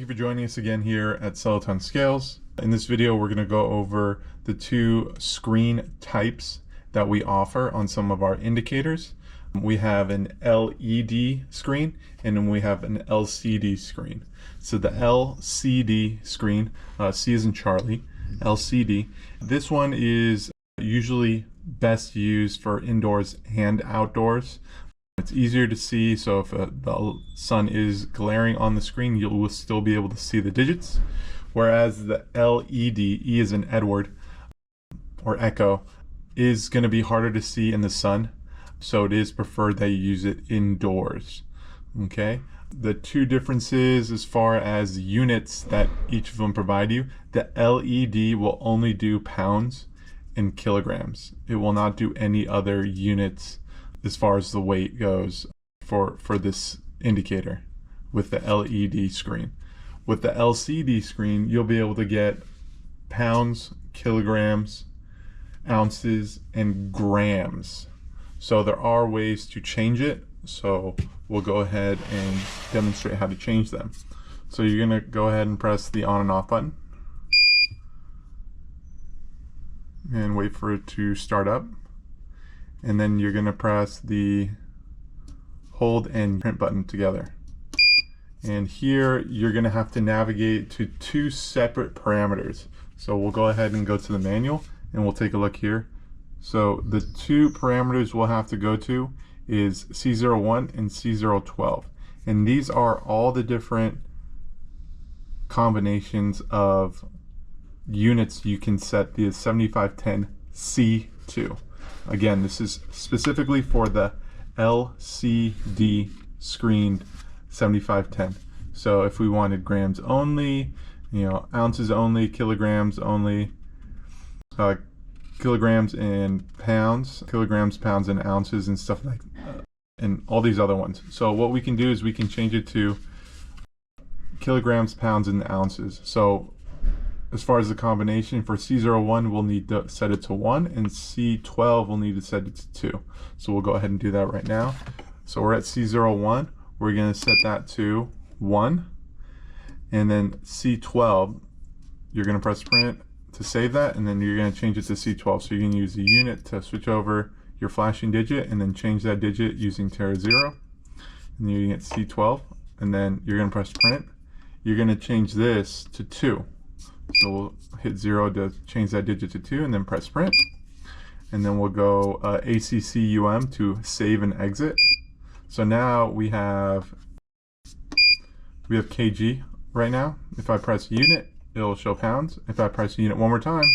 you for joining us again here at SellEton Scales. In this video, we're going to go over the two screen types that we offer on some of our indicators. We have an LED screen and then we have an LCD screen. So the LCD screen, C as in Charlie, LCD, this one is usually best used for indoors and outdoors. It's easier to see, so if the sun is glaring on the screen, you will still be able to see the digits. Whereas the LED, E as in Edward, or Echo, is going to be harder to see in the sun, so it is preferred that you use it indoors. Okay, the two differences as far as units that each of them provide you: the LED will only do pounds and kilograms. It will not do any other units as far as the weight goes for this indicator with the LED screen. With the LCD screen, you'll be able to get pounds, kilograms, ounces, and grams. So there are ways to change it. So we'll go ahead and demonstrate how to change them. So you're gonna go ahead and press the on and off button and wait for it to start up. And then you're gonna press the hold and print button together. And here you're gonna have to navigate to two separate parameters. So we'll go ahead and go to the manual and we'll take a look here. So the two parameters we'll have to go to is C01 and C012. And these are all the different combinations of units you can set the 7510 C2. Again, this is specifically for the LCD screened 7510. So if we wanted grams only, ounces only, kilograms only, kilograms and pounds, kilograms, pounds, and ounces and stuff like that, and all these other ones. So what we can do is we can change it to kilograms, pounds, and ounces. So as far as the combination for C01, we'll need to set it to 1, and C12 we'll need to set it to 2. So we'll go ahead and do that right now. So we're at C01, we're going to set that to 1, and then C12, you're going to press print to save that, and then you're going to change it to C12. So you can use the unit to switch over your flashing digit and then change that digit using Terra 0, and then you're going to get C12, and then you're going to press print. You're going to change this to 2. So we'll hit 0 to change that digit to 2 and then press print. And then we'll go ACCUM to save and exit. So now we have kg right now. If I press unit, it'll show pounds. If I press unit one more time,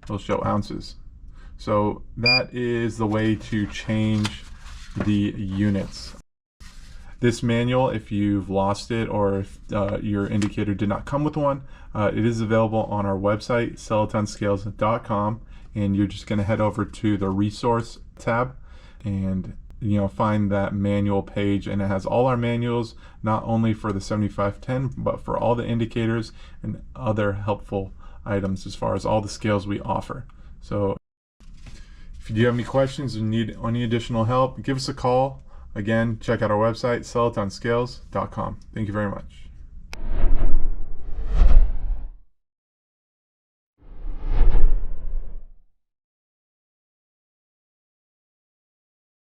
it'll show ounces. So that is the way to change the units. This manual, if you've lost it or if your indicator did not come with one, it is available on our website, selletonscales.com, and you're just going to head over to the resource tab and find that manual page, and it has all our manuals, not only for the 7510 but for all the indicators and other helpful items as far as all the scales we offer. So if you do have any questions or need any additional help, give us a call. Again, check out our website, selletonscales.com. Thank you very much.